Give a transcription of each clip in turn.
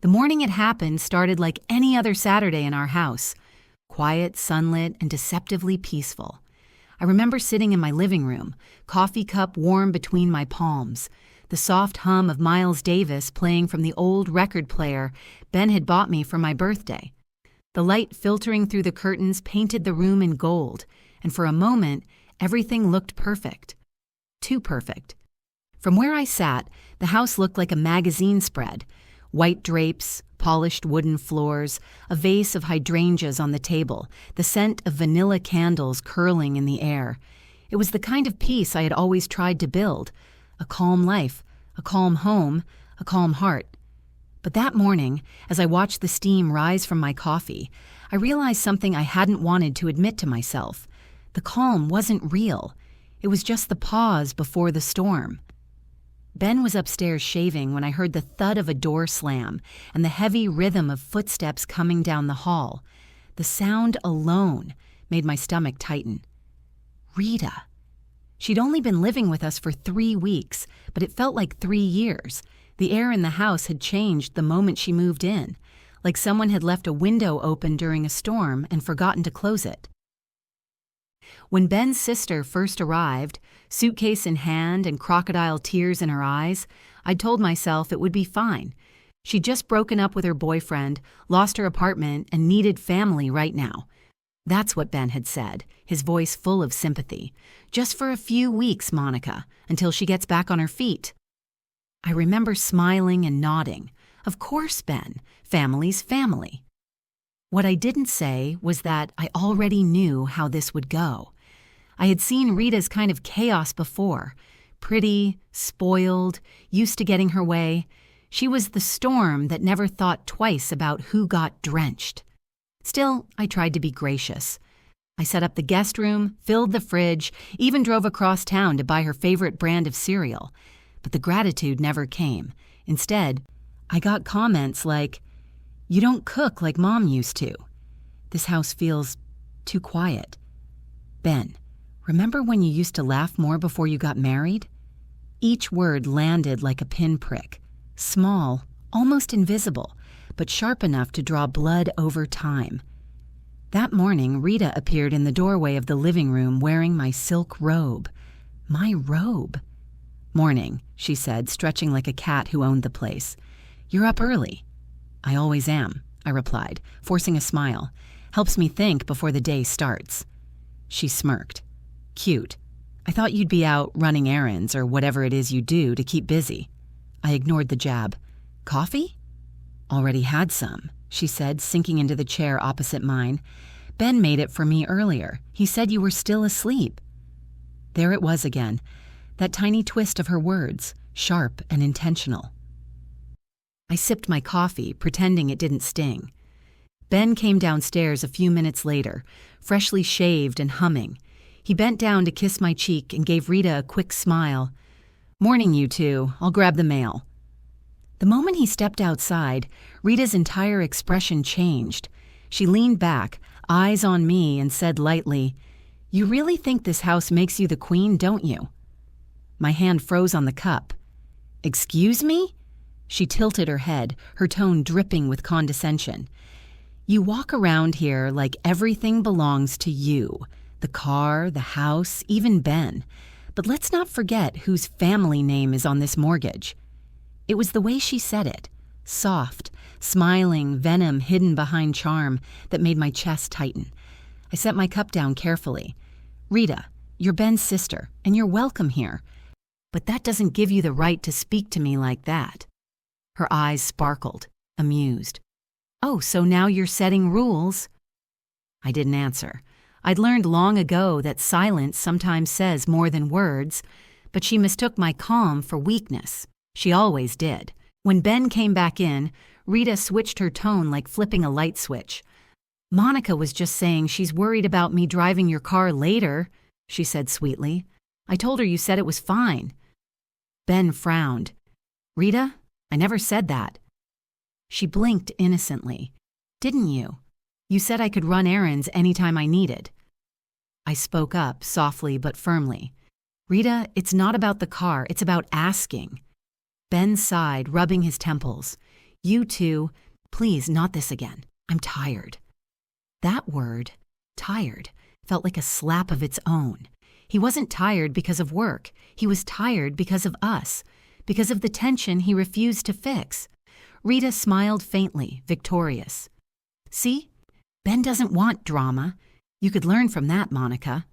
The morning it happened started like any other Saturday in our house, quiet, sunlit, and deceptively peaceful. I remember sitting in my living room, coffee cup warm between my palms, the soft hum of Miles Davis playing from the old record player Ben had bought me for my birthday. The light filtering through the curtains painted the room in gold, and for a moment, everything looked perfect. Too perfect. From where I sat, the house looked like a magazine spread. White drapes, polished wooden floors, a vase of hydrangeas on the table, the scent of vanilla candles curling in the air. It was the kind of peace I had always tried to build. A calm life, a calm home, a calm heart. But that morning, as I watched the steam rise from my coffee, I realized something I hadn't wanted to admit to myself. The calm wasn't real. It was just the pause before the storm. Ben was upstairs shaving when I heard the thud of a door slam and the heavy rhythm of footsteps coming down the hall. The sound alone made my stomach tighten. Rita. She'd only been living with us for 3 weeks, but it felt like 3 years. The air in the house had changed the moment she moved in, like someone had left a window open during a storm and forgotten to close it. When Ben's sister first arrived, suitcase in hand and crocodile tears in her eyes, I'd told myself it would be fine. She'd just broken up with her boyfriend, lost her apartment, and needed family right now. That's what Ben had said, his voice full of sympathy. Just for a few weeks, Monica, until she gets back on her feet. I remember smiling and nodding. Of course, Ben. Family's family. What I didn't say was that I already knew how this would go. I had seen Rita's kind of chaos before. Pretty, spoiled, used to getting her way. She was the storm that never thought twice about who got drenched. Still, I tried to be gracious. I set up the guest room, filled the fridge, even drove across town to buy her favorite brand of cereal. But the gratitude never came. Instead, I got comments like, "You don't cook like Mom used to. This house feels too quiet. Ben, remember when you used to laugh more before you got married?" Each word landed like a pinprick, small, almost invisible, but sharp enough to draw blood over time. That morning, Rita appeared in the doorway of the living room wearing my silk robe. My robe. "Morning," she said, stretching like a cat who owned the place. "You're up early." "I always am," I replied, forcing a smile. "Helps me think before the day starts." She smirked. "Cute. I thought you'd be out running errands or whatever it is you do to keep busy." I ignored the jab. "Coffee?" "Already had some," she said, sinking into the chair opposite mine. "Ben made it for me earlier. He said you were still asleep." There it was again, that tiny twist of her words, sharp and intentional. I sipped my coffee, pretending it didn't sting. Ben came downstairs a few minutes later, freshly shaved and humming. He bent down to kiss my cheek and gave Rita a quick smile. "Morning, you two. I'll grab the mail." The moment he stepped outside, Rita's entire expression changed. She leaned back, eyes on me, and said lightly, "You really think this house makes you the queen, don't you?" My hand froze on the cup. "Excuse me?" She tilted her head, her tone dripping with condescension. "You walk around here like everything belongs to you. The car, the house, even Ben. But let's not forget whose family name is on this mortgage." It was the way she said it, soft, smiling, venom hidden behind charm, that made my chest tighten. I set my cup down carefully. "Rita, you're Ben's sister, and you're welcome here. But that doesn't give you the right to speak to me like that." Her eyes sparkled, amused. "Oh, so now you're setting rules?" I didn't answer. I'd learned long ago that silence sometimes says more than words, but she mistook my calm for weakness. She always did. When Ben came back in, Rita switched her tone like flipping a light switch. "Monica was just saying she's worried about me driving your car later," she said sweetly. "I told her you said it was fine." Ben frowned. "Rita, I never said that." She blinked innocently. "Didn't you? You said I could run errands anytime I needed." I spoke up, softly but firmly. "Rita, it's not about the car, it's about asking." Ben sighed, rubbing his temples. You too. Please, not this again. I'm tired. That word, tired, felt like a slap of its own. He wasn't tired because of work. He was tired because of us, because of the tension he refused to fix. Rita smiled faintly, victorious. See? Ben doesn't want drama. You could learn from that, Monica.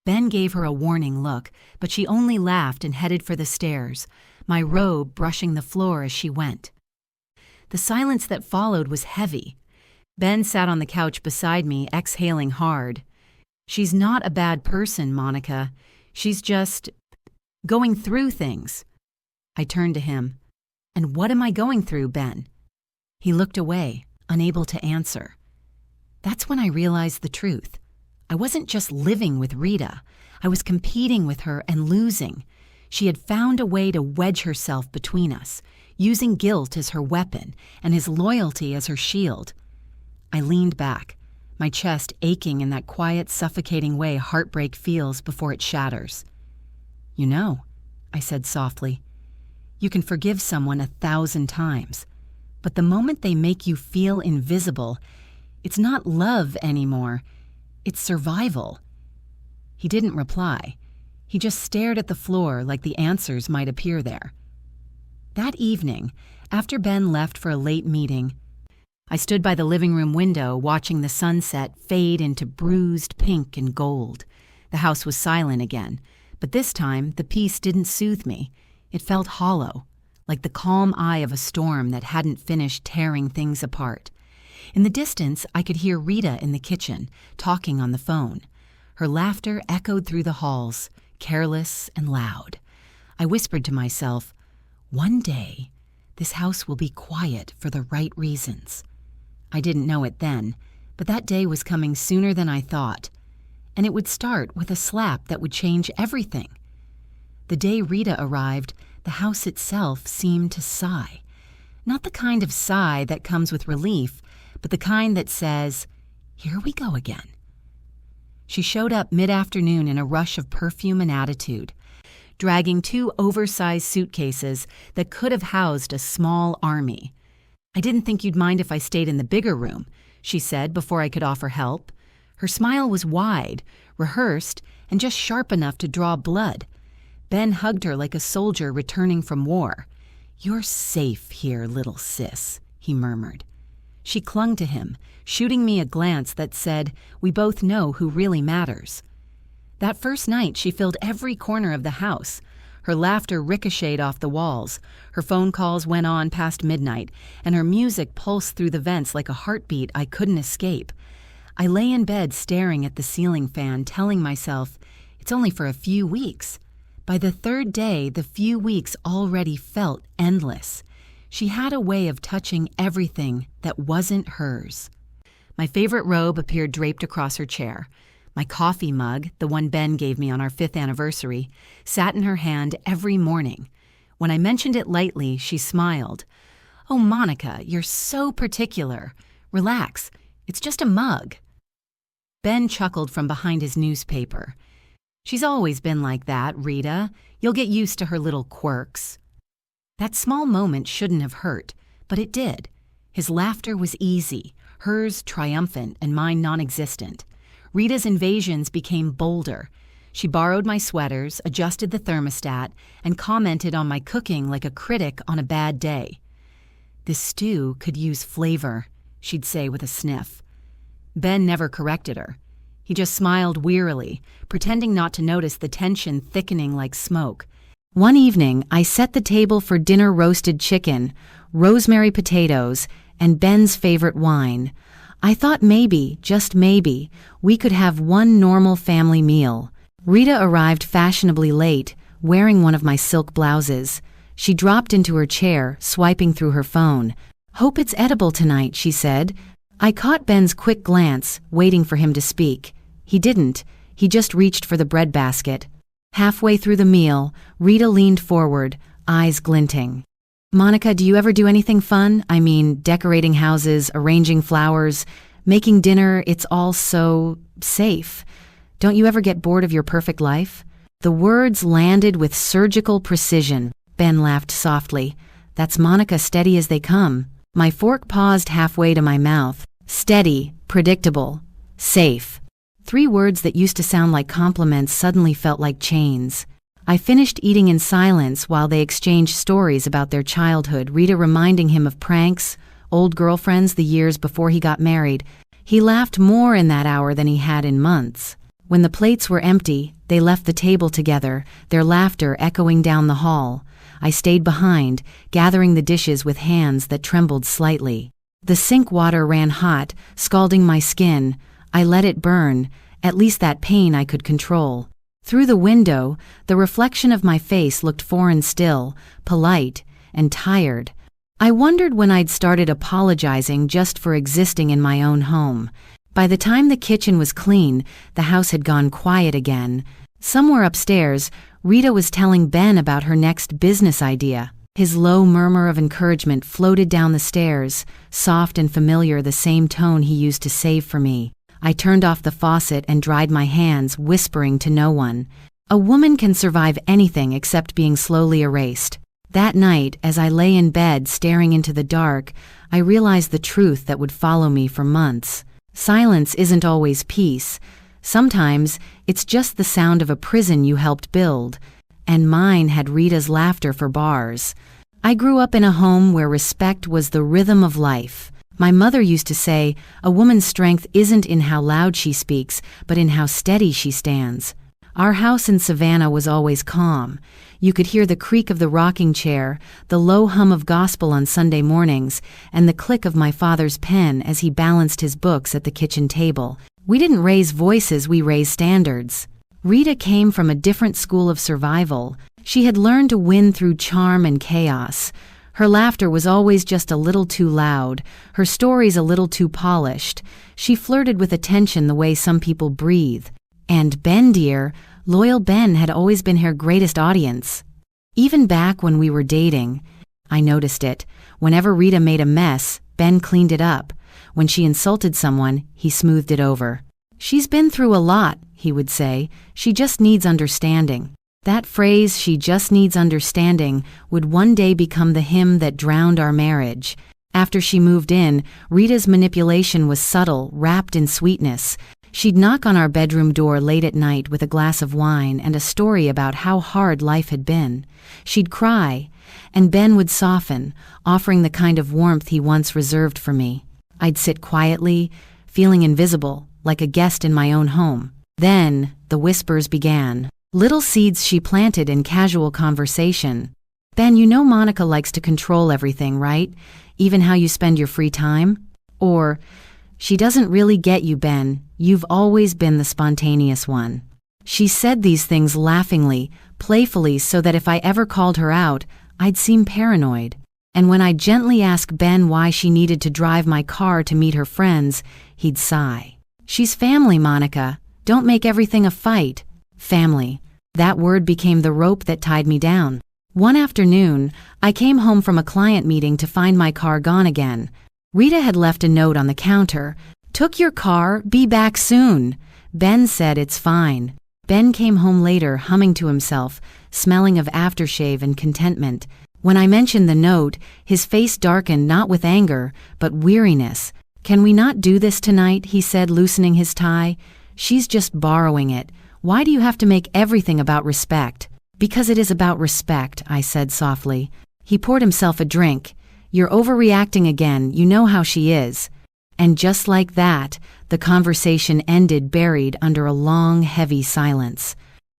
Ben gave her a warning look, but she only laughed and headed for the stairs, my robe brushing the floor as she went. The silence that followed was heavy. Ben sat on the couch beside me, exhaling hard. She's not a bad person, Monica. She's just going through things. I turned to him. And what am I going through, Ben? He looked away, unable to answer. That's when I realized the truth. I wasn't just living with Rita. I was competing with her and losing. She had found a way to wedge herself between us, using guilt as her weapon and his loyalty as her shield. I leaned back, my chest aching in that quiet, suffocating way heartbreak feels before it shatters. You know, I said softly, you can forgive someone 1,000 times, but the moment they make you feel invisible, it's not love anymore, it's survival. He didn't reply. He just stared at the floor like the answers might appear there. That evening, after Ben left for a late meeting, I stood by the living room window watching the sunset fade into bruised pink and gold. The house was silent again, but this time the peace didn't soothe me. It felt hollow, like the calm eye of a storm that hadn't finished tearing things apart. In the distance, I could hear Rita in the kitchen, talking on the phone. Her laughter echoed through the halls, careless and loud. I whispered to myself, one day, this house will be quiet for the right reasons. I didn't know it then, but that day was coming sooner than I thought. And it would start with a slap that would change everything. The day Rita arrived, the house itself seemed to sigh. Not the kind of sigh that comes with relief, but the kind that says, here we go again. She showed up mid-afternoon in a rush of perfume and attitude, dragging 2 oversized suitcases that could have housed a small army. I didn't think you'd mind if I stayed in the bigger room, she said before I could offer help. Her smile was wide, rehearsed, and just sharp enough to draw blood. Ben hugged her like a soldier returning from war. You're safe here, little sis, he murmured. She clung to him, shooting me a glance that said, we both know who really matters. That first night, she filled every corner of the house. Her laughter ricocheted off the walls, her phone calls went on past midnight, and her music pulsed through the vents like a heartbeat I couldn't escape. I lay in bed staring at the ceiling fan, telling myself, it's only for a few weeks. By the 3rd day, the few weeks already felt endless. She had a way of touching everything that wasn't hers. My favorite robe appeared draped across her chair. My coffee mug, the one Ben gave me on our 5th anniversary, sat in her hand every morning. When I mentioned it lightly, she smiled. Oh, Monica, you're so particular. Relax, it's just a mug. Ben chuckled from behind his newspaper. She's always been like that, Rita. You'll get used to her little quirks. That small moment shouldn't have hurt, but it did. His laughter was easy, hers triumphant and mine non-existent. Rita's invasions became bolder. She borrowed my sweaters, adjusted the thermostat, and commented on my cooking like a critic on a bad day. This stew could use flavor, she'd say with a sniff. Ben never corrected her. He just smiled wearily, pretending not to notice the tension thickening like smoke. One evening, I set the table for dinner roasted chicken, rosemary potatoes, and Ben's favorite wine. I thought maybe, just maybe, we could have one normal family meal. Rita arrived fashionably late, wearing one of my silk blouses. She dropped into her chair, swiping through her phone. Hope it's edible tonight, she said. I caught Ben's quick glance, waiting for him to speak. He didn't. He just reached for the bread basket. Halfway through the meal, Rita leaned forward, eyes glinting. Monica, do you ever do anything fun? I mean, decorating houses, arranging flowers, making dinner, it's all so safe. Don't you ever get bored of your perfect life? The words landed with surgical precision. Ben laughed softly. That's Monica, steady as they come. My fork paused halfway to my mouth. Steady, predictable, safe. 3 words that used to sound like compliments suddenly felt like chains. I finished eating in silence while they exchanged stories about their childhood, Rita reminding him of pranks, old girlfriends the years before he got married. He laughed more in that hour than he had in months. When the plates were empty, they left the table together, their laughter echoing down the hall. I stayed behind, gathering the dishes with hands that trembled slightly. The sink water ran hot, scalding my skin. I let it burn, at least that pain I could control. Through the window, the reflection of my face looked foreign still, polite, and tired. I wondered when I'd started apologizing just for existing in my own home. By the time the kitchen was clean, the house had gone quiet again. Somewhere upstairs, Rita was telling Ben about her next business idea. His low murmur of encouragement floated down the stairs, soft and familiar, the same tone he used to save for me. I turned off the faucet and dried my hands, whispering to no one. A woman can survive anything except being slowly erased. That night, as I lay in bed staring into the dark, I realized the truth that would follow me for months. Silence isn't always peace. Sometimes, it's just the sound of a prison you helped build. And mine had Rita's laughter for bars. I grew up in a home where respect was the rhythm of life. My mother used to say, a woman's strength isn't in how loud she speaks, but in how steady she stands. Our house in Savannah was always calm. You could hear the creak of the rocking chair, the low hum of gospel on Sunday mornings, and the click of my father's pen as he balanced his books at the kitchen table. We didn't raise voices, we raised standards. Rita came from a different school of survival. She had learned to win through charm and chaos. Her laughter was always just a little too loud, her stories a little too polished. She flirted with attention the way some people breathe. And Ben, dear, loyal Ben had always been her greatest audience. Even back when we were dating, I noticed it. Whenever Rita made a mess, Ben cleaned it up. When she insulted someone, he smoothed it over. She's been through a lot, he would say. She just needs understanding. That phrase, she just needs understanding, would one day become the hymn that drowned our marriage. After she moved in, Rita's manipulation was subtle, wrapped in sweetness. She'd knock on our bedroom door late at night with a glass of wine and a story about how hard life had been. She'd cry, and Ben would soften, offering the kind of warmth he once reserved for me. I'd sit quietly, feeling invisible, like a guest in my own home. Then, the whispers began. Little seeds she planted in casual conversation. Ben, you know Monica likes to control everything, right? Even how you spend your free time? Or, she doesn't really get you, Ben. You've always been the spontaneous one. She said these things laughingly, playfully, so that if I ever called her out, I'd seem paranoid. And when I'd gently ask Ben why she needed to drive my car to meet her friends, he'd sigh. She's family, Monica. Don't make everything a fight. Family. That word became the rope that tied me down. One afternoon, I came home from a client meeting to find my car gone again. Rita had left a note on the counter. Took your car, be back soon. Ben said it's fine. Ben came home later, humming to himself, smelling of aftershave and contentment. When I mentioned the note, his face darkened not with anger, but weariness. Can we not do this tonight? He said, loosening his tie. She's just borrowing it. Why do you have to make everything about respect? Because it is about respect, I said softly. He poured himself a drink. You're overreacting again, you know how she is. And just like that, the conversation ended, buried under a long, heavy silence.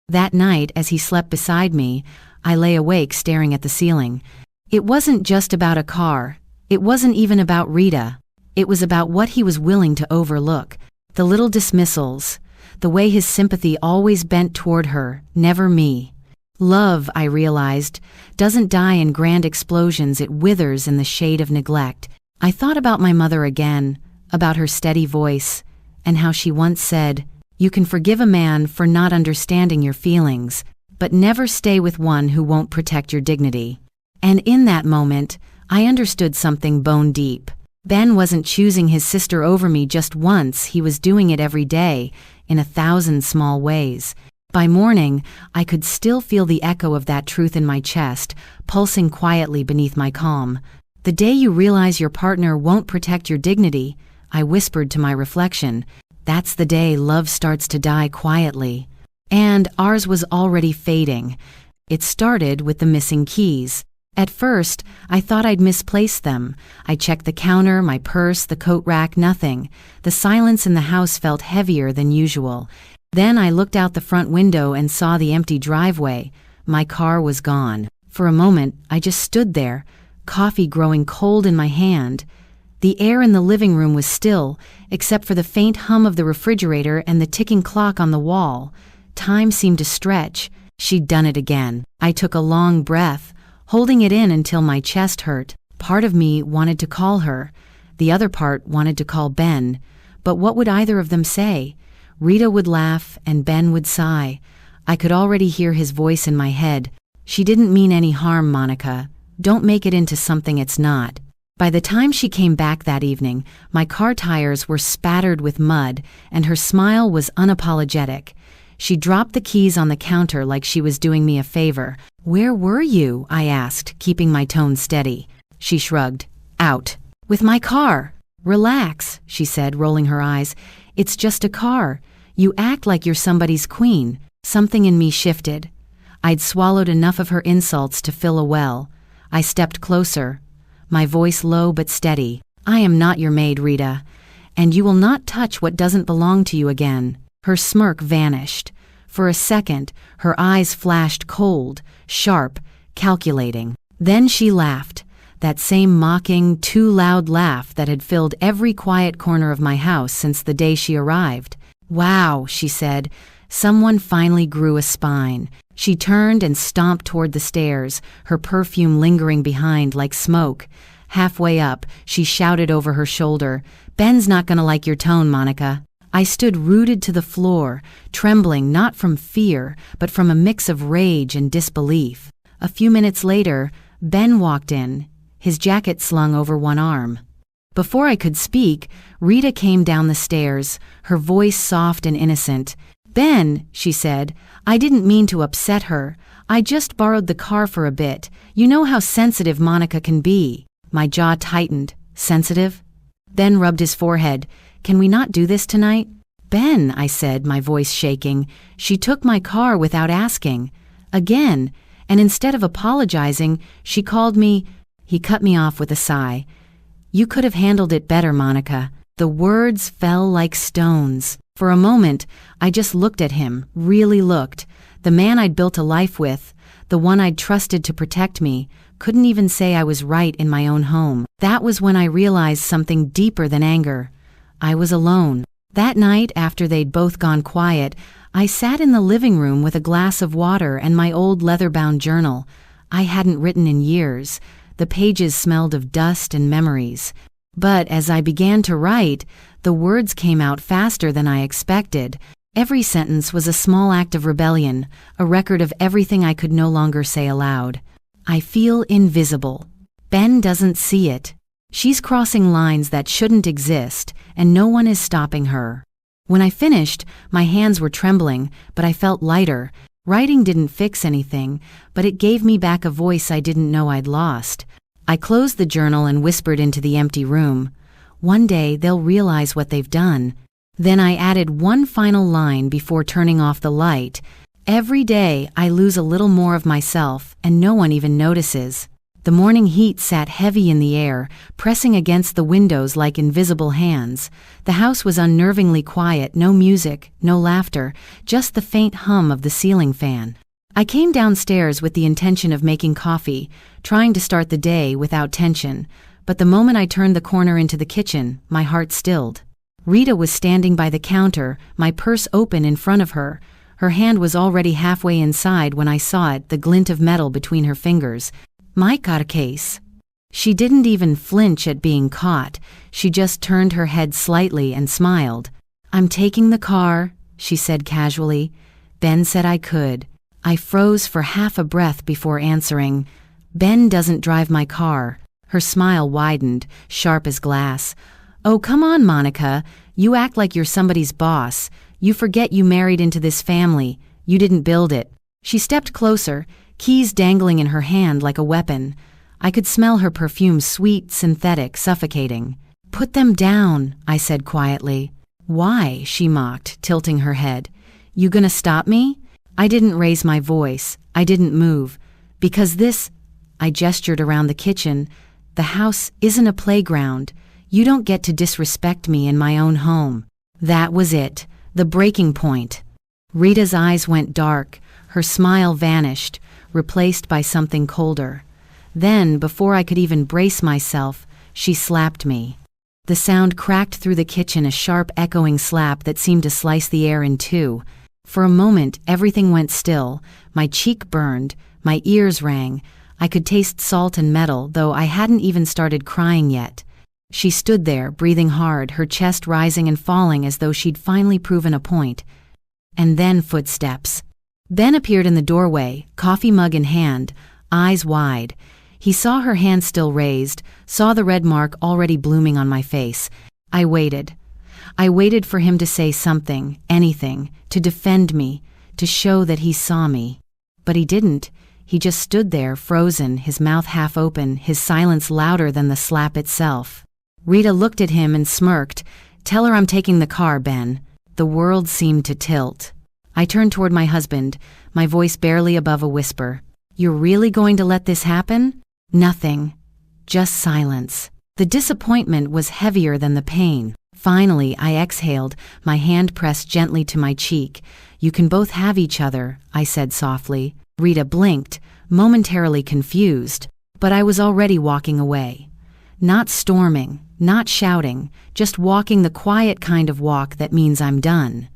That night, as he slept beside me, I lay awake staring at the ceiling. It wasn't just about a car. It wasn't even about Rita. It was about what he was willing to overlook. The little dismissals. The way his sympathy always bent toward her, never me. Love, I realized, doesn't die in grand explosions, it withers in the shade of neglect. I thought about my mother again, about her steady voice, and how she once said, "You can forgive a man for not understanding your feelings, but never stay with one who won't protect your dignity." And in that moment, I understood something bone deep. Ben wasn't choosing his sister over me just once, he was doing it every day, in 1,000 small ways. By morning, I could still feel the echo of that truth in my chest, pulsing quietly beneath my calm. "The day you realize your partner won't protect your dignity," I whispered to my reflection, "that's the day love starts to die quietly." And ours was already fading. It started with the missing keys. At first, I thought I'd misplaced them. I checked the counter, my purse, the coat rack, nothing. The silence in the house felt heavier than usual. Then I looked out the front window and saw the empty driveway. My car was gone. For a moment, I just stood there, coffee growing cold in my hand. The air in the living room was still, except for the faint hum of the refrigerator and the ticking clock on the wall. Time seemed to stretch. She'd done it again. I took a long breath, holding it in until my chest hurt. Part of me wanted to call her. The other part wanted to call Ben. But what would either of them say? Rita would laugh and Ben would sigh. I could already hear his voice in my head. "She didn't mean any harm, Monica. Don't make it into something it's not." By the time she came back that evening, my car tires were spattered with mud and her smile was unapologetic. She dropped the keys on the counter like she was doing me a favor. "Where were you?" I asked, keeping my tone steady. She shrugged. "Out. With my car." "Relax," she said, rolling her eyes. "It's just a car. You act like you're somebody's queen." Something in me shifted. I'd swallowed enough of her insults to fill a well. I stepped closer, my voice low but steady. "I am not your maid, Rita, and you will not touch what doesn't belong to you again." Her smirk vanished. For a second, her eyes flashed cold, sharp, calculating. Then she laughed, that same mocking, too loud laugh that had filled every quiet corner of my house since the day she arrived. "Wow," she said. Someone finally grew a spine. She turned and stomped toward the stairs, her perfume lingering behind like smoke. Halfway up, she shouted over her shoulder, "Ben's not gonna like your tone, Monica." I stood rooted to the floor, trembling not from fear, but from a mix of rage and disbelief. A few minutes later, Ben walked in, his jacket slung over one arm. Before I could speak, Rita came down the stairs, her voice soft and innocent. "Ben," she said, "I didn't mean to upset her. I just borrowed the car for a bit. You know how sensitive Monica can be." My jaw tightened. Sensitive? Ben rubbed his forehead. "Can we not do this tonight?" "Ben," I said, my voice shaking, "she took my car without asking." Again, and instead of apologizing, she called me. He cut me off with a sigh. "You could have handled it better, Monica." The words fell like stones. For a moment, I just looked at him, really looked. The man I'd built a life with, the one I'd trusted to protect me, couldn't even say I was right in my own home. That was when I realized something deeper than anger. I was alone. That night, after they'd both gone quiet, I sat in the living room with a glass of water and my old leather-bound journal. I hadn't written in years. The pages smelled of dust and memories. But as I began to write, the words came out faster than I expected. Every sentence was a small act of rebellion, a record of everything I could no longer say aloud. "I feel invisible. Ben doesn't see it. She's crossing lines that shouldn't exist, and no one is stopping her." When I finished, my hands were trembling, but I felt lighter. Writing didn't fix anything, but it gave me back a voice I didn't know I'd lost. I closed the journal and whispered into the empty room. "One day they'll realize what they've done." Then I added one final line before turning off the light. "Every day I lose a little more of myself, and no one even notices." The morning heat sat heavy in the air, pressing against the windows like invisible hands. The house was unnervingly quiet, no music, no laughter, just the faint hum of the ceiling fan. I came downstairs with the intention of making coffee, trying to start the day without tension. But the moment I turned the corner into the kitchen, my heart stilled. Rita was standing by the counter, my purse open in front of her. Her hand was already halfway inside when I saw it, the glint of metal between her fingers. "My card case." She didn't even flinch at being caught. She just turned her head slightly and smiled. "I'm taking the car," she said casually. "Ben said I could." I froze for half a breath before answering. "Ben doesn't drive my car." Her smile widened, sharp as glass. "Oh, come on, Monica. You act like you're somebody's boss. You forget you married into this family. You didn't build it." She stepped closer, keys dangling in her hand like a weapon. I could smell her perfume, sweet, synthetic, suffocating. "Put them down," I said quietly. "Why?" she mocked, tilting her head. "You gonna stop me?" I didn't raise my voice. I didn't move. "Because this," I gestured around the kitchen, "the house isn't a playground. You don't get to disrespect me in my own home." That was it, the breaking point. Rita's eyes went dark, her smile vanished, replaced by something colder. Then, before I could even brace myself, she slapped me. The sound cracked through the kitchen, a sharp, echoing slap that seemed to slice the air in two. For a moment, everything went still. My cheek burned, my ears rang. I could taste salt and metal, though I hadn't even started crying yet. She stood there, breathing hard, her chest rising and falling as though she'd finally proven a point. And then footsteps. Ben appeared in the doorway, coffee mug in hand, eyes wide. He saw her hand still raised, saw the red mark already blooming on my face. I waited. I waited for him to say something, anything, to defend me, to show that he saw me. But he didn't. He just stood there, frozen, his mouth half open, his silence louder than the slap itself. Rita looked at him and smirked. "Tell her I'm taking the car, Ben." The world seemed to tilt. I turned toward my husband, my voice barely above a whisper. "You're really going to let this happen?" Nothing. Just silence. The disappointment was heavier than the pain. Finally, I exhaled, my hand pressed gently to my cheek. "You can both have each other," I said softly. Rita blinked, momentarily confused, but I was already walking away. Not storming, not shouting, just walking the quiet kind of walk that means I'm done.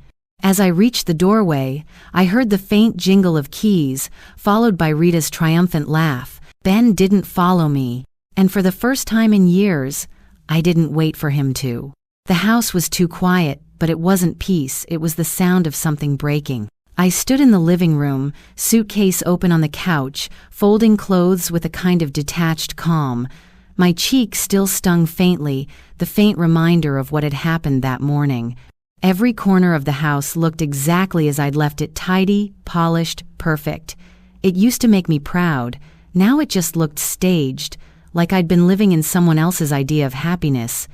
As I reached the doorway, I heard the faint jingle of keys, followed by Rita's triumphant laugh. Ben didn't follow me, and for the first time in years, I didn't wait for him to. The house was too quiet, but it wasn't peace, it was the sound of something breaking. I stood in the living room, suitcase open on the couch, folding clothes with a kind of detached calm. My cheek still stung faintly, the faint reminder of what had happened that morning. Every corner of the house looked exactly as I'd left it, tidy, polished, perfect. It used to make me proud. Now it just looked staged, like I'd been living in someone else's idea of happiness.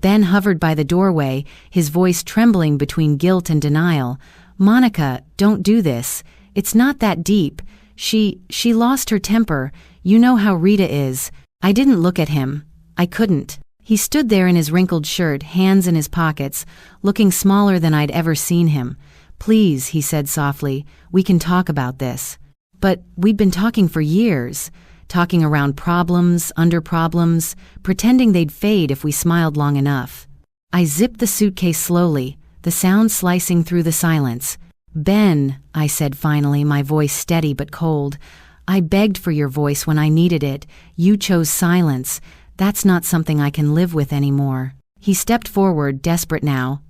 Ben hovered by the doorway, his voice trembling between guilt and denial. "Monica, don't do this. It's not that deep. She lost her temper. You know how Rita is." I didn't look at him. I couldn't. He stood there in his wrinkled shirt, hands in his pockets, looking smaller than I'd ever seen him. "Please," he said softly, "we can talk about this." But we'd been talking for years, talking around problems, under problems, pretending they'd fade if we smiled long enough. I zipped the suitcase slowly, the sound slicing through the silence. "Ben," I said finally, my voice steady but cold, "I begged for your voice when I needed it. You chose silence. That's not something I can live with anymore." He stepped forward, desperate now.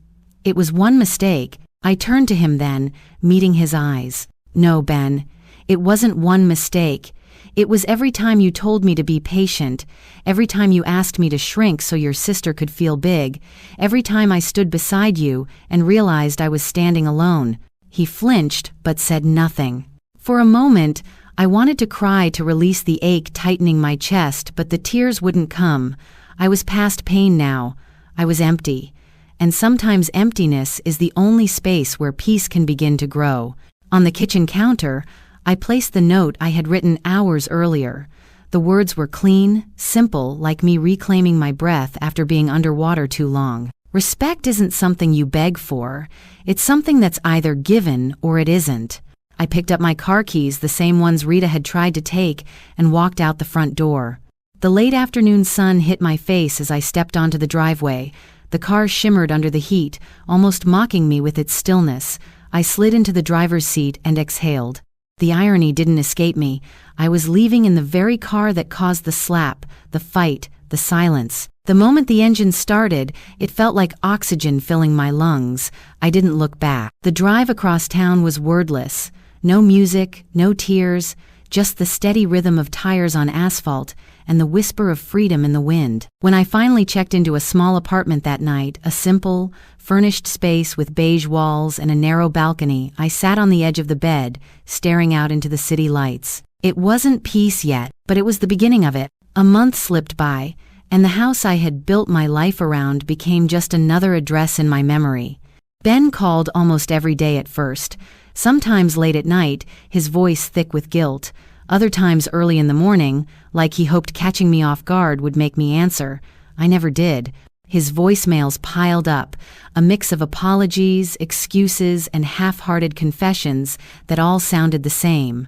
"It was one mistake." I turned to him then, meeting his eyes. "No, Ben. It wasn't one mistake. It was every time you told me to be patient, every time you asked me to shrink so your sister could feel big, every time I stood beside you and realized I was standing alone." He flinched, but said nothing. For a moment, I wanted to cry to release the ache tightening my chest, but the tears wouldn't come. I was past pain now. I was empty. And sometimes emptiness is the only space where peace can begin to grow. On the kitchen counter, I placed the note I had written hours earlier. The words were clean, simple, like me reclaiming my breath after being underwater too long. Respect isn't something you beg for. It's something that's either given or it isn't. I picked up my car keys, the same ones Rita had tried to take, and walked out the front door. The late afternoon sun hit my face as I stepped onto the driveway. The car shimmered under the heat, almost mocking me with its stillness. I slid into the driver's seat and exhaled. The irony didn't escape me. I was leaving in the very car that caused the slap, the fight, the silence. The moment the engine started, it felt like oxygen filling my lungs. I didn't look back. The drive across town was wordless. No music, no tears, just the steady rhythm of tires on asphalt and the whisper of freedom in the wind. When I finally checked into a small apartment that night, a simple, furnished space with beige walls and a narrow balcony, I sat on the edge of the bed, staring out into the city lights. It wasn't peace yet, but it was the beginning of it. A month slipped by, and the house I had built my life around became just another address in my memory. Ben called almost every day at first, sometimes late at night, his voice thick with guilt, other times early in the morning, like he hoped catching me off guard would make me answer. I never did. His voicemails piled up, a mix of apologies, excuses, and half-hearted confessions that all sounded the same.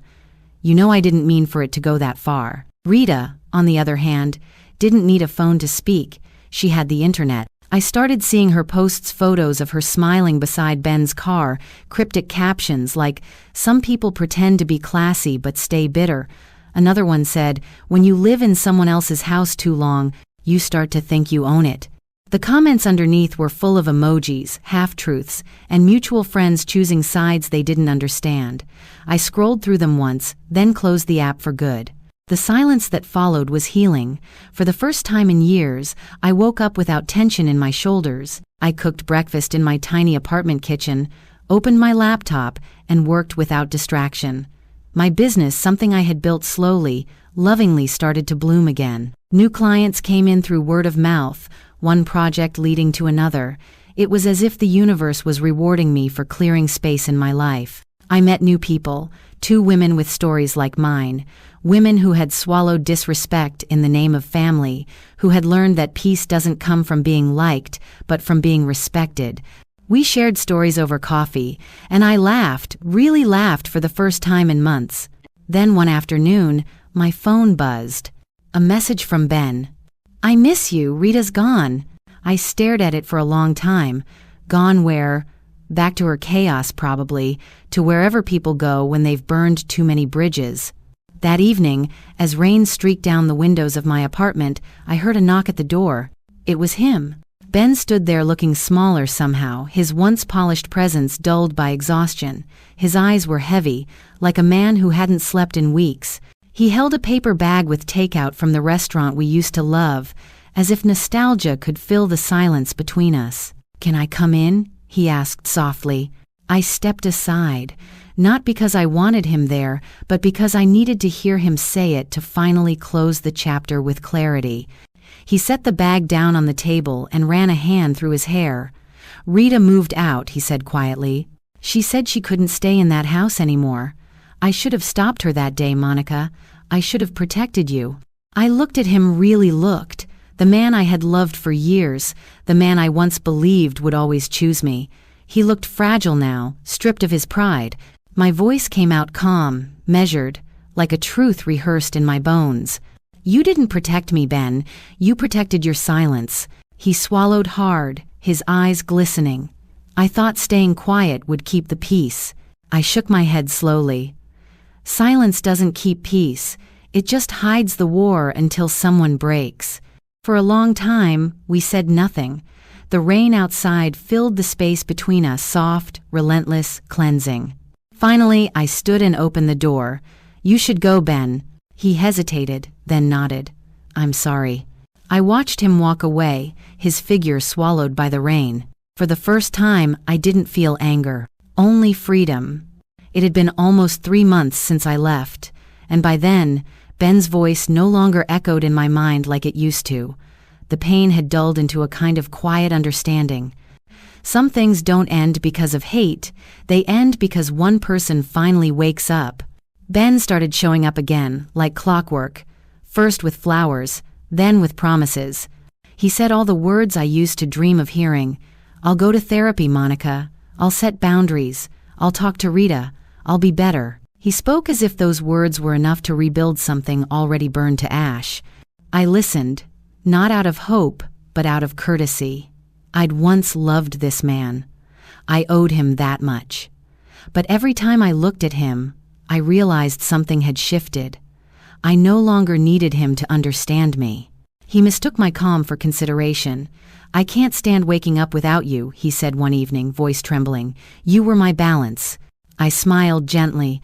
You know I didn't mean for it to go that far. Rita, on the other hand, didn't need a phone to speak. She had the internet. I started seeing her posts photos of her smiling beside Ben's car, cryptic captions like, "Some people pretend to be classy but stay bitter." Another one said, "When you live in someone else's house too long, you start to think you own it." The comments underneath were full of emojis, half-truths, and mutual friends choosing sides they didn't understand. I scrolled through them once, then closed the app for good. The silence that followed was healing. For the first time in years, I woke up without tension in my shoulders. I cooked breakfast in my tiny apartment kitchen, opened my laptop, and worked without distraction. My business, something I had built slowly, lovingly, started to bloom again. New clients came in through word of mouth, one project leading to another. It was as if the universe was rewarding me for clearing space in my life. I met new people, 2 women with stories like mine, women who had swallowed disrespect in the name of family, who had learned that peace doesn't come from being liked, but from being respected. We shared stories over coffee, and I laughed, really laughed for the first time in months. Then one afternoon, my phone buzzed. A message from Ben. "I miss you, Rita's gone." I stared at it for a long time. Gone where? Back to her chaos, probably, to wherever people go when they've burned too many bridges. That evening, as rain streaked down the windows of my apartment, I heard a knock at the door. It was him. Ben stood there looking smaller somehow, his once polished presence dulled by exhaustion. His eyes were heavy, like a man who hadn't slept in weeks. He held a paper bag with takeout from the restaurant we used to love, as if nostalgia could fill the silence between us. "Can I come in?" he asked softly. I stepped aside, not because I wanted him there, but because I needed to hear him say it to finally close the chapter with clarity. He set the bag down on the table and ran a hand through his hair. "Rita moved out," he said quietly. "She said she couldn't stay in that house anymore. I should have stopped her that day, Monica. I should have protected you." I looked at him, really looked. The man I had loved for years, the man I once believed would always choose me. He looked fragile now, stripped of his pride. My voice came out calm, measured, like a truth rehearsed in my bones. "You didn't protect me, Ben. You protected your silence." He swallowed hard, his eyes glistening. I thought staying quiet would keep the peace. I shook my head slowly. Silence doesn't keep peace. It just hides the war until someone breaks. For a long time, we said nothing. The rain outside filled the space between us, soft, relentless, cleansing. Finally, I stood and opened the door. "You should go, Ben." He hesitated, then nodded. "I'm sorry." I watched him walk away, his figure swallowed by the rain. For the first time, I didn't feel anger, only freedom. It had been almost 3 months since I left, and by then, Ben's voice no longer echoed in my mind like it used to. The pain had dulled into a kind of quiet understanding. Some things don't end because of hate, they end because one person finally wakes up. Ben started showing up again, like clockwork, first with flowers, then with promises. He said all the words I used to dream of hearing. "I'll go to therapy, Monica. I'll set boundaries. I'll talk to Rita. I'll be better." He spoke as if those words were enough to rebuild something already burned to ash. I listened, not out of hope, but out of courtesy. I'd once loved this man. I owed him that much. But every time I looked at him, I realized something had shifted. I no longer needed him to understand me. He mistook my calm for consideration. "I can't stand waking up without you," he said one evening, voice trembling. "You were my balance." I smiled gently.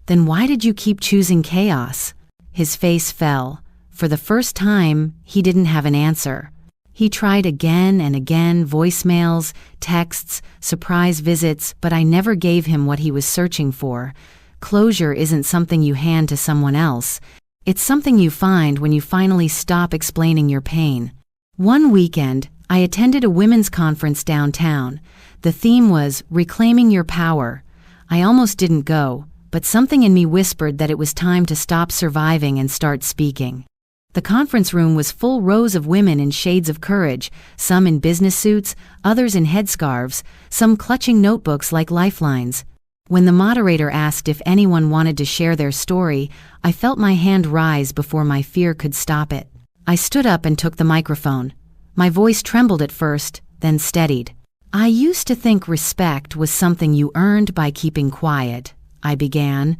"Then why did you keep choosing chaos?" His face fell. For the first time, he didn't have an answer. He tried again and again, voicemails, texts, surprise visits, but I never gave him what he was searching for. Closure isn't something you hand to someone else. It's something you find when you finally stop explaining your pain. One weekend, I attended a women's conference downtown. The theme was Reclaiming Your Power. I almost didn't go, but something in me whispered that it was time to stop surviving and start speaking. The conference room was full rows of women in shades of courage, some in business suits, others in headscarves, some clutching notebooks like lifelines. When the moderator asked if anyone wanted to share their story, I felt my hand rise before my fear could stop it. I stood up and took the microphone. My voice trembled at first, then steadied. I used to think respect was something you earned by keeping quiet, I began,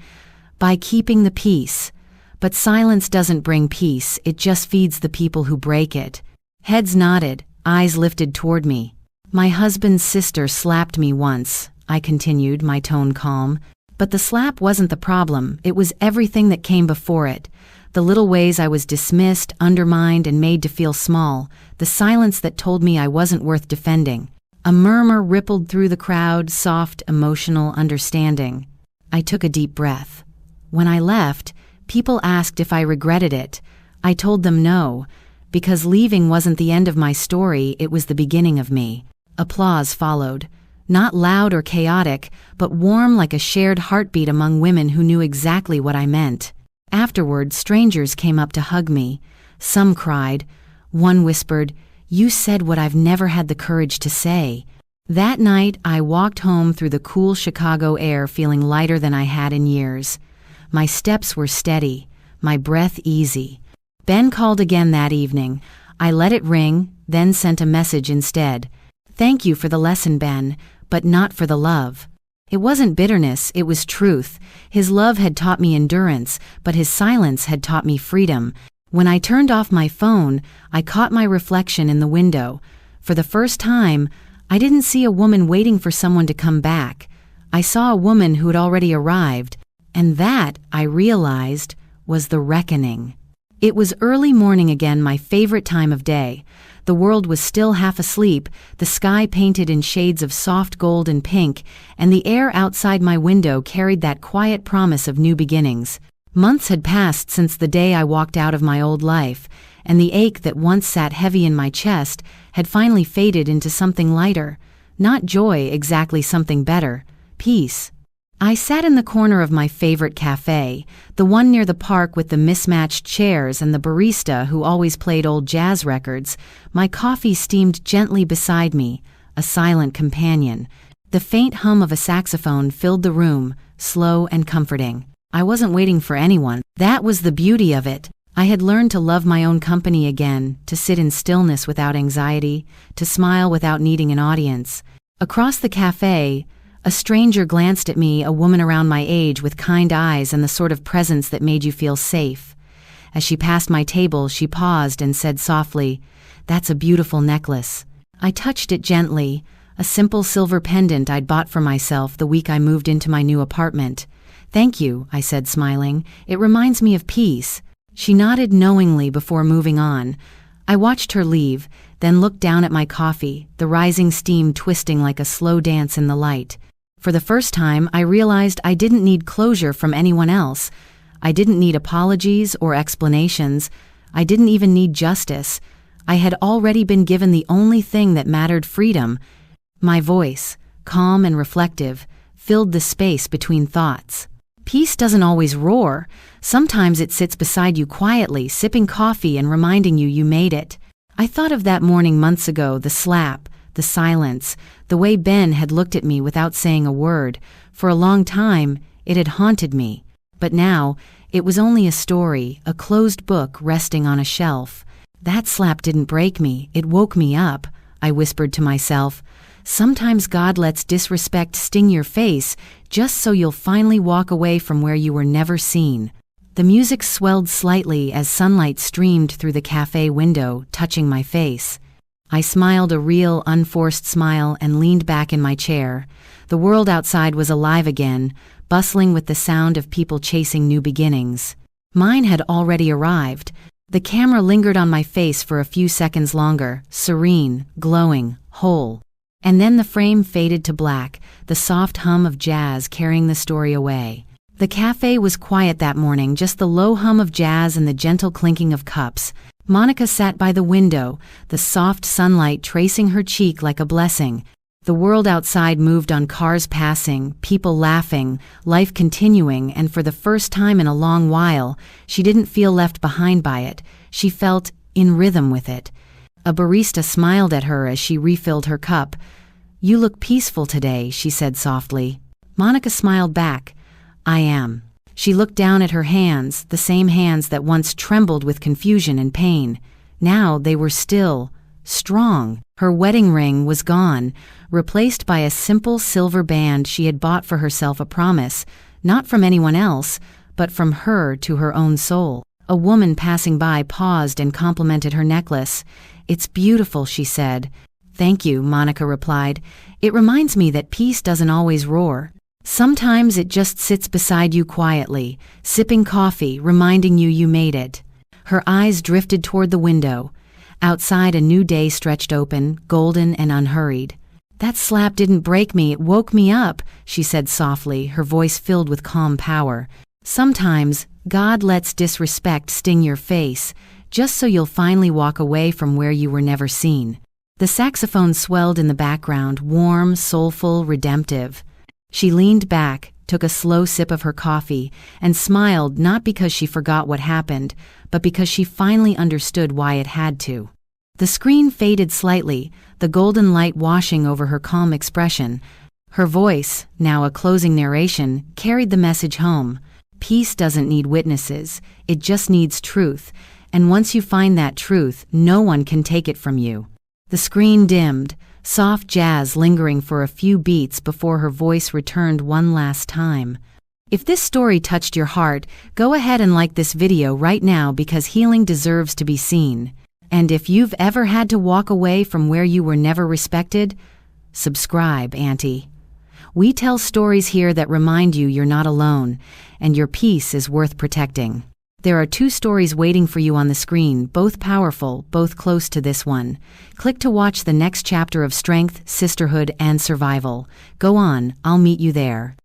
by keeping the peace. But silence doesn't bring peace, it just feeds the people who break it. Heads nodded, eyes lifted toward me. My husband's sister slapped me once, I continued, my tone calm. But the slap wasn't the problem, it was everything that came before it. The little ways I was dismissed, undermined, and made to feel small. The silence that told me I wasn't worth defending. A murmur rippled through the crowd, soft, emotional, understanding. I took a deep breath. When I left, people asked if I regretted it. I told them no, because leaving wasn't the end of my story, it was the beginning of me. Applause followed. Not loud or chaotic, but warm like a shared heartbeat among women who knew exactly what I meant. Afterward, strangers came up to hug me. Some cried. One whispered, "You said what I've never had the courage to say." That night, I walked home through the cool Chicago air feeling lighter than I had in years. My steps were steady, my breath easy. Ben called again that evening. I let it ring, then sent a message instead. "Thank you for the lesson, Ben, but not for the love." It wasn't bitterness, it was truth. His love had taught me endurance, but his silence had taught me freedom. When I turned off my phone, I caught my reflection in the window. For the first time, I didn't see a woman waiting for someone to come back. I saw a woman who had already arrived. And that, I realized, was the reckoning. It was early morning again, my favorite time of day. The world was still half asleep, the sky painted in shades of soft gold and pink, and the air outside my window carried that quiet promise of new beginnings. Months had passed since the day I walked out of my old life, and the ache that once sat heavy in my chest had finally faded into something lighter. Not joy, exactly, something better. Peace. I sat in the corner of my favorite cafe, the one near the park with the mismatched chairs and the barista who always played old jazz records. My coffee steamed gently beside me, a silent companion. The faint hum of a saxophone filled the room, slow and comforting. I wasn't waiting for anyone. That was the beauty of it. I had learned to love my own company again, to sit in stillness without anxiety, to smile without needing an audience. Across the cafe, a stranger glanced at me, a woman around my age with kind eyes and the sort of presence that made you feel safe. As she passed my table, she paused and said softly, "That's a beautiful necklace." I touched it gently, a simple silver pendant I'd bought for myself the week I moved into my new apartment. "Thank you," I said, smiling. "It reminds me of peace." She nodded knowingly before moving on. I watched her leave, then looked down at my coffee, the rising steam twisting like a slow dance in the light. For the first time, I realized I didn't need closure from anyone else. I didn't need apologies or explanations. I didn't even need justice. I had already been given the only thing that mattered: freedom. My voice, calm and reflective, filled the space between thoughts. Peace doesn't always roar. Sometimes it sits beside you quietly, sipping coffee and reminding you you made it. I thought of that morning months ago, the slap, the silence, the way Ben had looked at me without saying a word. For a long time, it had haunted me. But now, it was only a story, a closed book resting on a shelf. That slap didn't break me, it woke me up, I whispered to myself. Sometimes God lets disrespect sting your face, just so you'll finally walk away from where you were never seen. The music swelled slightly as sunlight streamed through the cafe window, touching my face. I smiled a real, unforced smile and leaned back in my chair. The world outside was alive again, bustling with the sound of people chasing new beginnings. Mine had already arrived. The camera lingered on my face for a few seconds longer, serene, glowing, whole. And then the frame faded to black, the soft hum of jazz carrying the story away. The cafe was quiet that morning, just the low hum of jazz and the gentle clinking of cups. Monica sat by the window, the soft sunlight tracing her cheek like a blessing. The world outside moved on, cars passing, people laughing, life continuing, and for the first time in a long while, she didn't feel left behind by it. She felt in rhythm with it. A barista smiled at her as she refilled her cup. "You look peaceful today," she said softly. Monica smiled back. "I am." She looked down at her hands, the same hands that once trembled with confusion and pain. Now they were still, strong. Her wedding ring was gone, replaced by a simple silver band she had bought for herself, a promise, not from anyone else, but from her to her own soul. A woman passing by paused and complimented her necklace. "It's beautiful," she said. "Thank you," Monica replied. "It reminds me that peace doesn't always roar. Sometimes it just sits beside you quietly, sipping coffee, reminding you you made it." Her eyes drifted toward the window. Outside, a new day stretched open, golden and unhurried. "That slap didn't break me, it woke me up," she said softly, her voice filled with calm power. "Sometimes God lets disrespect sting your face, just so you'll finally walk away from where you were never seen." The saxophone swelled in the background, warm, soulful, redemptive. She leaned back, took a slow sip of her coffee, and smiled, not because she forgot what happened, but because she finally understood why it had to. The screen faded slightly, the golden light washing over her calm expression. Her voice, now a closing narration, carried the message home. Peace doesn't need witnesses, it just needs truth, and once you find that truth, no one can take it from you. The screen dimmed, soft jazz lingering for a few beats before her voice returned one last time. If this story touched your heart, go ahead and like this video right now, because healing deserves to be seen. And if you've ever had to walk away from where you were never respected, subscribe, Auntie. We tell stories here that remind you you're not alone, and your peace is worth protecting. There are 2 stories waiting for you on the screen, both powerful, both close to this one. Click to watch the next chapter of strength, sisterhood, and survival. Go on, I'll meet you there.